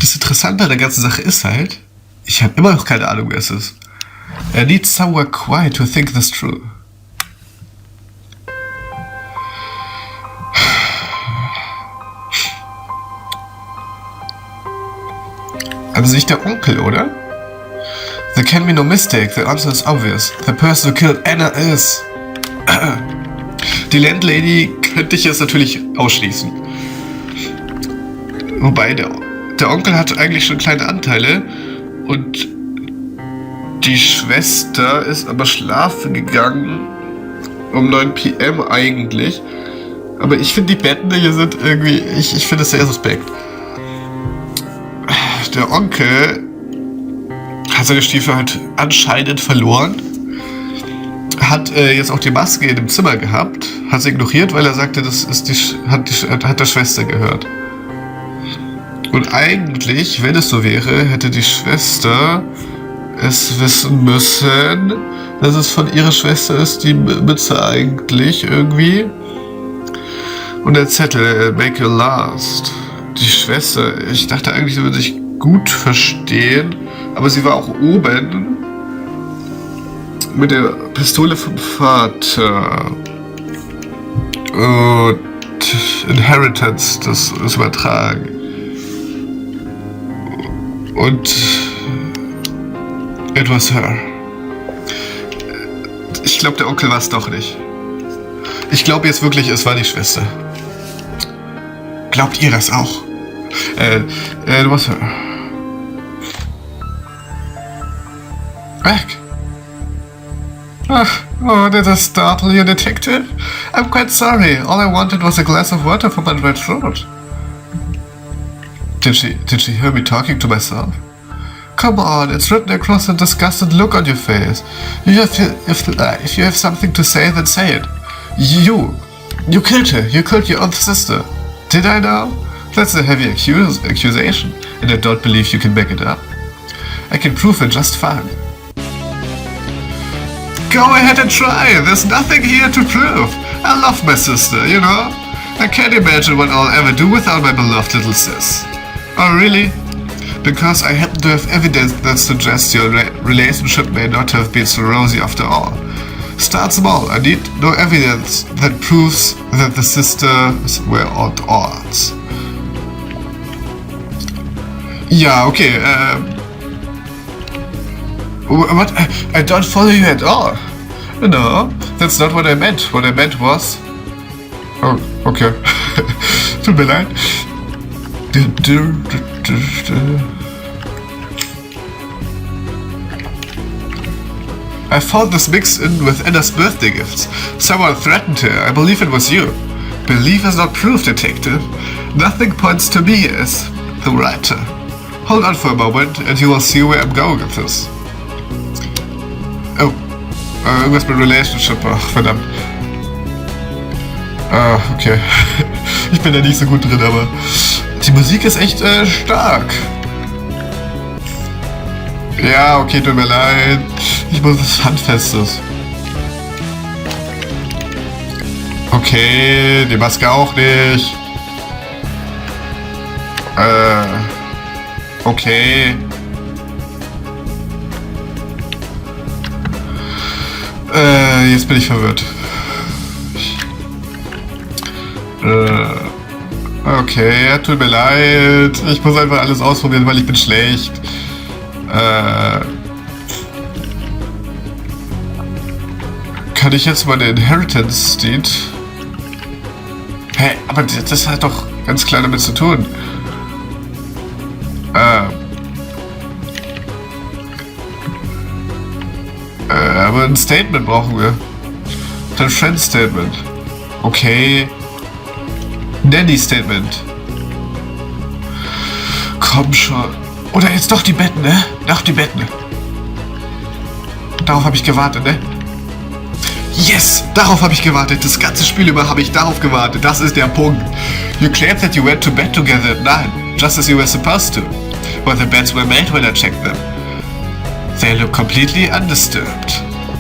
Das Interessante an der ganzen Sache ist halt, ich habe immer noch keine Ahnung, wer es ist. I need somewhere quiet to think this through. Also nicht der Onkel, oder? There can be no mistake, the answer is obvious. The person who killed Anna is... Die Landlady könnte ich jetzt natürlich ausschließen. Wobei, der Onkel hat eigentlich schon kleine Anteile und die Schwester ist aber schlafen gegangen um 9 PM eigentlich. Aber ich finde, die Betten hier sind irgendwie... Ich finde es sehr suspekt. Der Onkel hat seine Stiefel halt anscheinend verloren. Hat jetzt auch die Maske in dem Zimmer gehabt. Hat sie ignoriert, weil er sagte, das ist hat der Schwester gehört. Und eigentlich, wenn es so wäre, hätte die Schwester es wissen müssen, dass es von ihrer Schwester ist, die Mütze eigentlich irgendwie. Und der Zettel, make you last. Die Schwester, ich dachte eigentlich, sie würde sich gut verstehen, aber sie war auch oben mit der Pistole vom Vater. Und Inheritance, das ist übertragen. Und it was her. Ich glaube, der Onkel war es doch nicht. Ich glaube jetzt wirklich, es war die Schwester. Glaubt ihr das auch? It was her. Back. Oh, did I startle you, detective? I'm quite sorry. All I wanted was a glass of water for my red throat. Did she hear me talking to myself? Come on, it's written across the disgusted look on your face. If you have something to say, then say it. You killed her. You killed your own sister. Did I now? That's a heavy accusation, and I don't believe you can back it up. I can prove it just fine. Go ahead and try. There's nothing here to prove. I love my sister, you know. I can't imagine what I'll ever do without my beloved little sis. Oh, really? Because I happen to have evidence that suggests your relationship may not have been so rosy after all. Start small. I need no evidence that proves that the sisters were at odds. Ja, okay, What? I don't follow you at all. No, that's not what I meant. What I meant was... Oh, okay. Tut mir leid. I found this mixed in with Anna's birthday gifts. Someone threatened her. I believe it was you. Belief is not proof, detective. Nothing points to me as the writer. Hold on for a moment and you will see where I'm going with this. Oh, irgendwas mit Relationship. Ach, verdammt. Ah, okay. Ich bin da nicht so gut drin, aber die Musik ist echt stark. Ja, okay, tut mir leid. Ich muss was Handfestes. Okay, die Maske auch nicht. Okay. Jetzt bin ich verwirrt. Okay, ja, tut mir leid. Ich muss einfach alles ausprobieren, weil ich bin schlecht. Kann ich jetzt meine Inheritance Deed? Hä, aber das hat doch ganz klar damit zu tun. Aber ein Statement brauchen wir. Ein Friend Statement. Okay. Nanny Statement. Komm schon. Oder jetzt doch die Betten, ne? Doch die Betten. Darauf habe ich gewartet, ne? Yes! Darauf habe ich gewartet. Das ganze Spiel über habe ich darauf gewartet. Das ist der Punkt. You claimed that you went to bed together at 9, just as you were supposed to. But the beds were made when I checked them. They look completely undisturbed.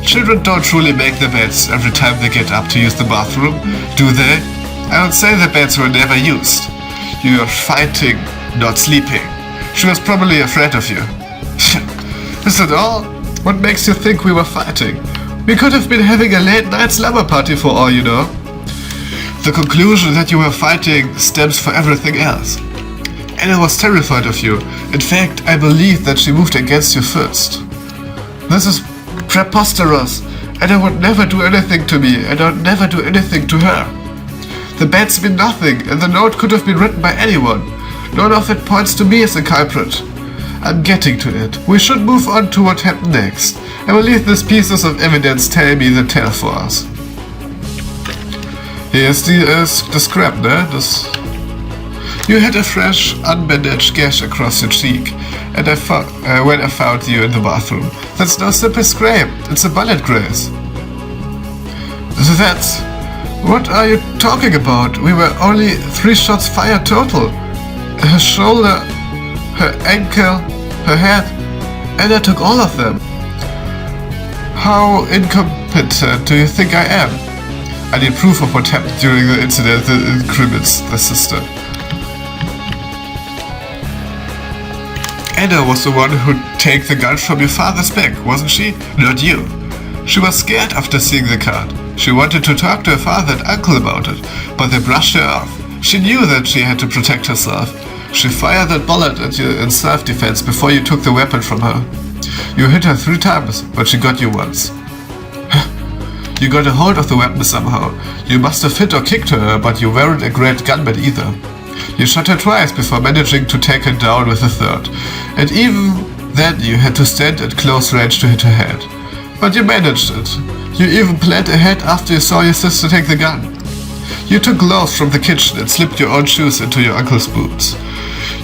Children don't truly make the beds every time they get up to use the bathroom, do they? I would say the beds were never used. You are fighting, not sleeping. She was probably afraid of you. Is that all? What makes you think we were fighting? We could have been having a late night slumber party for all you know. The conclusion that you were fighting stems from everything else. Anna was terrified of you. In fact, I believe that she moved against you first. This is preposterous. Anna would never do anything to me, and I would never do anything to her. The bets mean nothing, and the note could have been written by anyone. None of it points to me as the culprit. I'm getting to it. We should move on to what happened next. I believe these pieces of evidence tell me the tale for us. Here's the scrap, ne? You had a fresh, unbandaged gash across your cheek, and when I found you in the bathroom. That's no simple scrape, it's a bullet graze. That's... What are you talking about? We were only 3 shots fired total. Her shoulder, her ankle, her head, and I took all of them. How incompetent do you think I am? I need proof of what happened during the incident that incriminates the sister. Anna was the one who'd take the gun from your father's back, wasn't she? Not you. She was scared after seeing the card. She wanted to talk to her father and uncle about it, but they brushed her off. She knew that she had to protect herself. She fired that bullet at you in self-defense before you took the weapon from her. You hit her 3 times, but she got you once. You got a hold of the weapon somehow. You must have hit or kicked her, but you weren't a great gunman either. You shot her twice before managing to take her down with a 3rd. And even then you had to stand at close range to hit her head. But you managed it. You even planned ahead after you saw your sister take the gun. You took gloves from the kitchen and slipped your own shoes into your uncle's boots.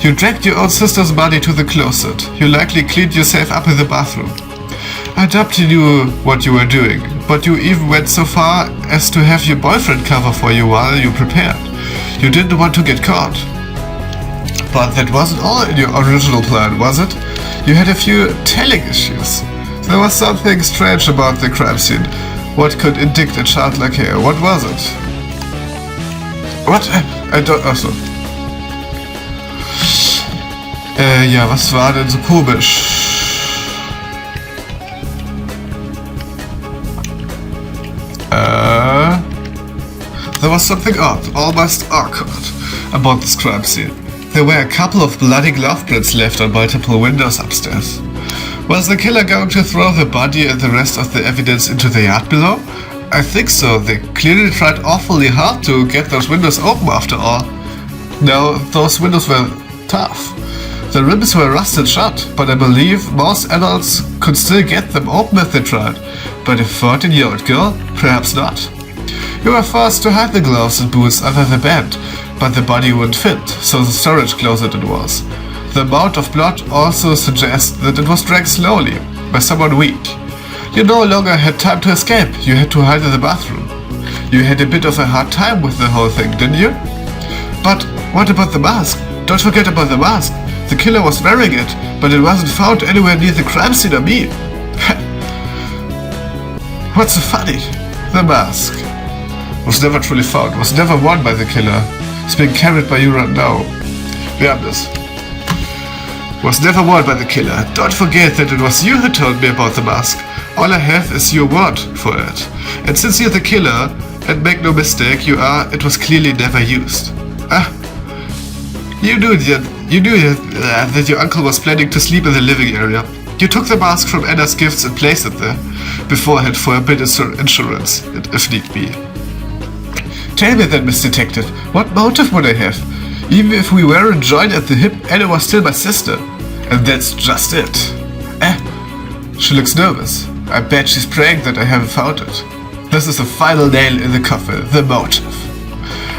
You dragged your own sister's body to the closet. You likely cleaned yourself up in the bathroom. I doubt you knew what you were doing, but you even went so far as to have your boyfriend cover for you while you prepared. You didn't want to get caught. But that wasn't all in your original plan, was it? You had a few telling issues. There was something strange about the crime scene. What could indict a child like her? What was it? What? I don't... Achso. Ja, was war denn so komisch? There was something odd, almost awkward, about this crime scene. There were a couple of bloody glove prints left on multiple windows upstairs. Was the killer going to throw the body and the rest of the evidence into the yard below? I think so. They clearly tried awfully hard to get those windows open after all. No, those windows were tough. The rims were rusted shut, but I believe most adults could still get them open if they tried. But a 14-year-old girl? Perhaps not. You were forced to hide the gloves and boots under the bed, but the body wouldn't fit, so the storage closet it was. The amount of blood also suggests that it was drank slowly, by someone weak. You no longer had time to escape, you had to hide in the bathroom. You had a bit of a hard time with the whole thing, didn't you? But what about the mask? Don't forget about the mask. The killer was wearing it, but it wasn't found anywhere near the crime scene or me. What's so funny? The mask was never truly found, was never worn by the killer. It's being carried by you right now. We have this. Was never worn by the killer. Don't forget that it was you who told me about the mask. All I have is your word for it. And since you're the killer, and make no mistake, you are, it was clearly never used. You knew that your uncle was planning to sleep in the living area. You took the mask from Anna's gifts and placed it there, beforehand for a bit of insurance, if need be. Tell me then, Miss Detective, what motive would I have? Even if we weren't joined at the hip, Anna was still my sister. And that's just it. She looks nervous. I bet she's praying that I haven't found it. This is the final nail in the coffin, the motive.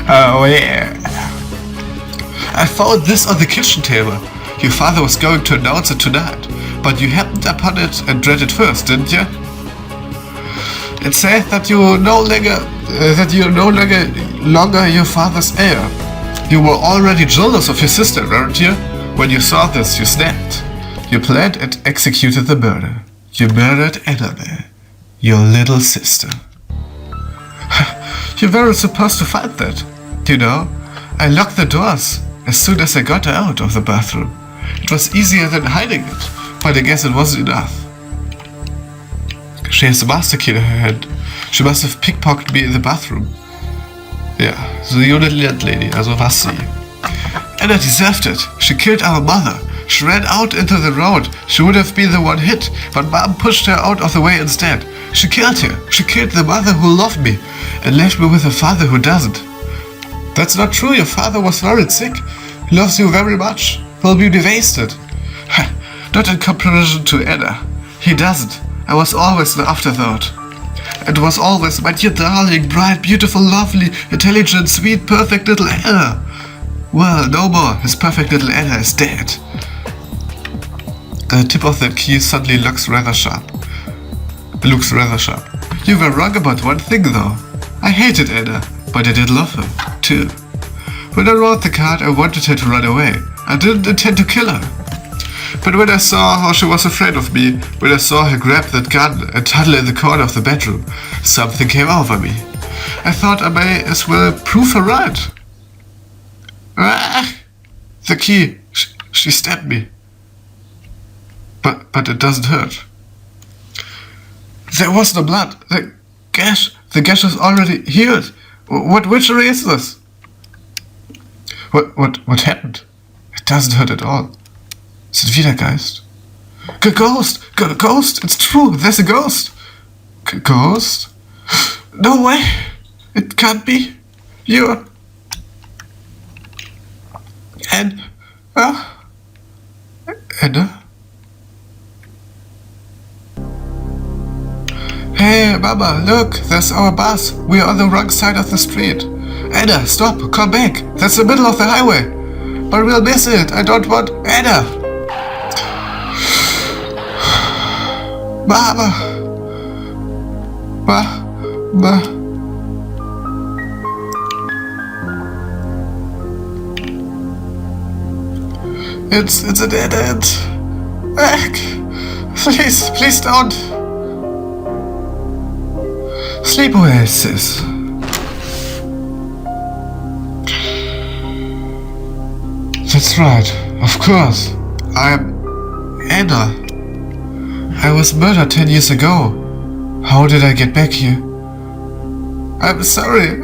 Oh yeah. I found this on the kitchen table. Your father was going to announce it tonight, but you happened upon it and read it first, didn't you? It said that you're no longer your father's heir. You were already jealous of your sister, weren't you? When you saw this, you snapped. You planned and executed the murder. You murdered Annabelle, your little sister. You weren't supposed to find that. You know, I locked the doors as soon as I got out of the bathroom. It was easier than hiding it, but I guess it wasn't enough. She has a master key in her hand. She must have pickpocketed me in the bathroom. Ja, so die Lady, also was sie. Anna deserved it. She killed our mother. She ran out into the road. She would have been the one hit, but Mom pushed her out of the way instead. She killed her. She killed the mother who loved me, and left me with a father who doesn't. That's not true. Your father was very sick. He loves you very much. He'll be devastated. Not in comparison to Anna. He doesn't. I was always an afterthought. It was always my dear darling, bright, beautiful, lovely, intelligent, sweet, perfect little Anna. Well, no more. His perfect little Anna is dead. The tip of that key suddenly looks rather sharp. You were wrong about one thing, though. I hated Anna, but I did love her, too. When I wrote the card, I wanted her to run away. I didn't intend to kill her. But when I saw how she was afraid of me, when I saw her grab that gun and huddle in the corner of the bedroom, something came over me. I thought I may as well prove her right. Ah! The key. She stabbed me. But it doesn't hurt. There was no blood. The gash was already healed. What witchery is this? What happened? It doesn't hurt at all. Is it wieder Geist? Ghost! It's true, there's a ghost! Ghost? No way! It can't be! You're... Anna? Hey, Mama, look, there's our bus. We are on the wrong side of the street. Anna, stop, come back. That's the middle of the highway. But we'll miss it. I don't want... Anna! Mama! It's a dead end. Please don't. Sleep well, sis. That's right, of course. I'm Anna. I was murdered 10 years ago. How did I get back here? I'm sorry.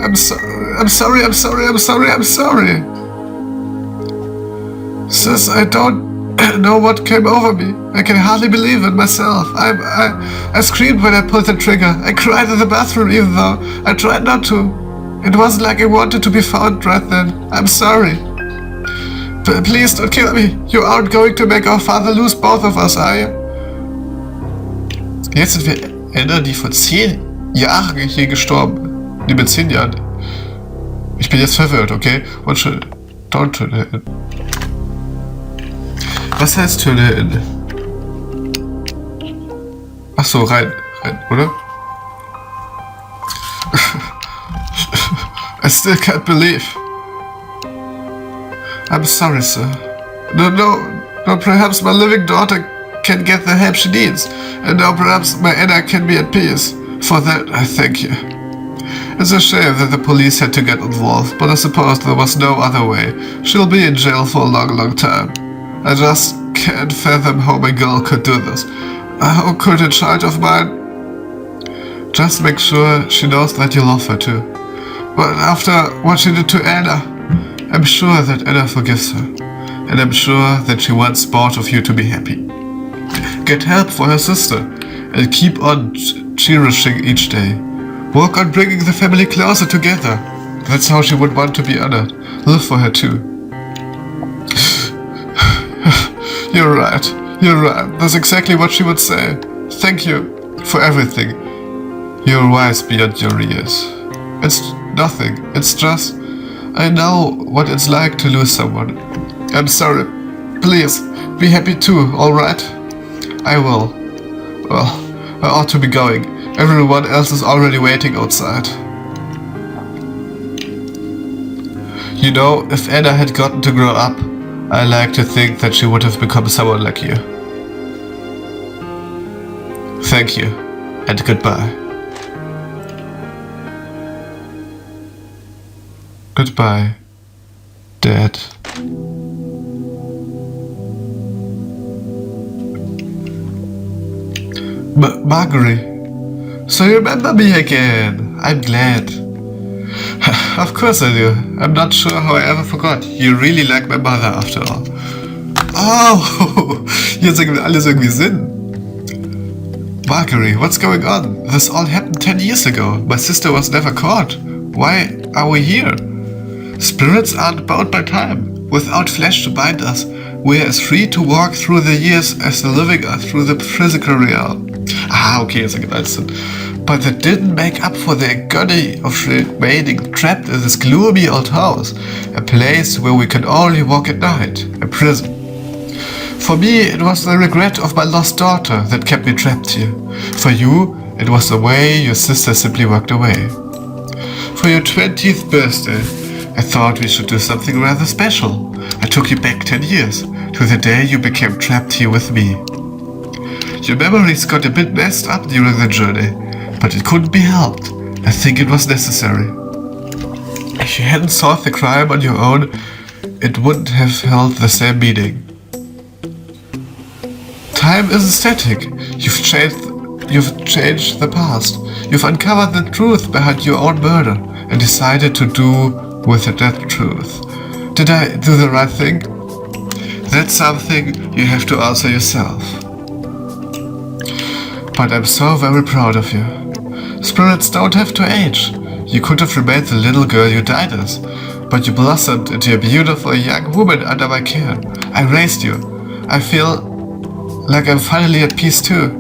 Sis, I don't know what came over me. I can hardly believe it myself. I screamed when I pulled the trigger. I cried in the bathroom even though I tried not to. It wasn't like I wanted to be found right then. I'm sorry. Please don't kill me. You aren't going to make our father lose both of us, are you? Jetzt sind wir Anna, die vor 10 Jahren hier gestorben. Nee, mit 10 Jahren. Ich bin jetzt verwirrt, okay? Und schon... Don't turn her in. Was heißt turn her in? Ach so, rein, oder? I still can't believe. I'm sorry, sir. No, perhaps my living daughter can get the help she needs, and now perhaps my Anna can be at peace. For that, I thank you. It's a shame that the police had to get involved, but I suppose there was no other way. She'll be in jail for a long time. I just can't fathom how my girl could do this. How could a child of mine? Just make sure she knows that you love her too. But after what she did to Anna, I'm sure that Anna forgives her. And I'm sure that she wants both of you to be happy. Get help for her sister, and keep on cherishing each day. Work on bringing the family closer together. That's how she would want to be honored. Live for her too. You're right. That's exactly what she would say. Thank you for everything. You're wise beyond your years. It's nothing. It's just... I know what it's like to lose someone. I'm sorry. Please, be happy too, alright? I will. Well, I ought to be going. Everyone else is already waiting outside. You know, if Anna had gotten to grow up, I like to think that she would have become someone like you. Thank you, and goodbye. Goodbye, Dad. Marguerite. So you remember me again. I'm glad. Of course I do. I'm not sure how I ever forgot. You really like my mother after all. Oh, jetzt ergibt alles irgendwie Sinn. Marguerite, what's going on? This all happened 10 years ago. My sister was never caught. Why are we here? Spirits aren't bound by time. Without flesh to bind us, we are as free to walk through the years as the living are through the physical realm. Ah, okay, jetzt ergibt alles Sinn. But that didn't make up for the agony of remaining trapped in this gloomy old house, a place where we can only walk at night, a prison. For me, it was the regret of my lost daughter that kept me trapped here. For you, it was the way your sister simply walked away. For your 20th birthday, I thought we should do something rather special. I took you back 10 years, to the day you became trapped here with me. Your memories got a bit messed up during the journey, but it couldn't be helped. I think it was necessary. If you hadn't solved the crime on your own, it wouldn't have held the same meaning. Time isn't static. You've changed the past. You've uncovered the truth behind your own murder and decided to do with that truth. Did I do the right thing? That's something you have to answer yourself. But I'm so very proud of you. Spirits don't have to age. You could have remained the little girl you died as, but you blossomed into a beautiful young woman under my care. I raised you. I feel like I'm finally at peace too.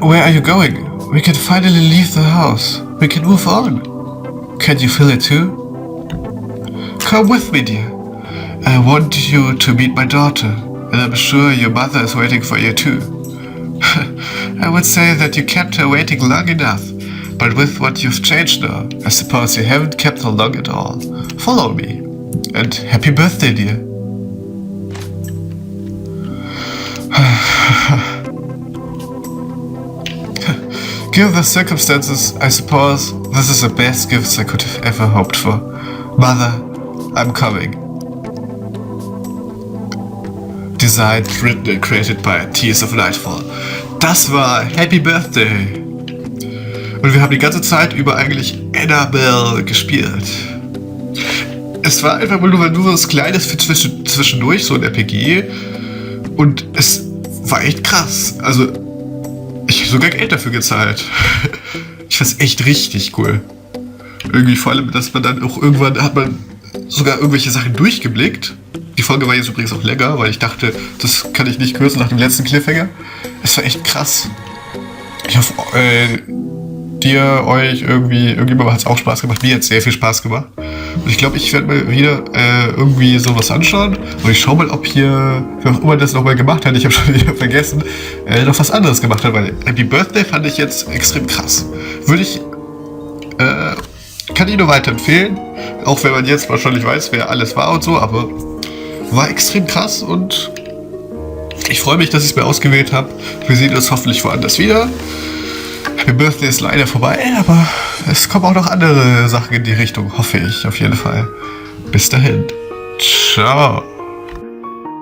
Where are you going? We can finally leave the house. We can move on. Can you feel it too? Come with me, dear. I want you to meet my daughter, and I'm sure your mother is waiting for you too. I would say that you kept her waiting long enough, but with what you've changed now, I suppose you haven't kept her long at all. Follow me, and happy birthday, dear. Given the circumstances, I suppose this is the best gifts I could have ever hoped for. Mother, I'm coming. Designed, written and created by Tears of Nightfall. Das war Happy Birthday. Und wir haben die ganze Zeit über eigentlich Annabelle gespielt. Es war einfach nur was Kleines für zwischendurch, so ein RPG. Und es war echt krass. Also, ich habe sogar Geld dafür gezahlt. Ich fand's echt richtig cool. Irgendwie vor allem, dass man dann auch irgendwann hat man sogar irgendwelche Sachen durchgeblickt. Die Folge war jetzt übrigens auch länger, weil ich dachte, das kann ich nicht kürzen nach dem letzten Cliffhanger. Es war echt krass. Ich hoffe, irgendjemand hat es auch Spaß gemacht. Mir hat es sehr viel Spaß gemacht. Und ich glaube, ich werde mal wieder irgendwie sowas anschauen. Und ich schaue mal, ob hier, wer auch immer das nochmal gemacht hat, ich habe schon wieder vergessen, noch was anderes gemacht hat. Weil Happy Birthday fand ich jetzt extrem krass. Kann ich nur weiterempfehlen. Auch wenn man jetzt wahrscheinlich weiß, wer alles war und so, aber war extrem krass und ich freue mich, dass ich es mir ausgewählt habe. Wir sehen uns hoffentlich woanders wieder. Happy Birthday ist leider vorbei, aber es kommen auch noch andere Sachen in die Richtung, hoffe ich auf jeden Fall. Bis dahin. Ciao.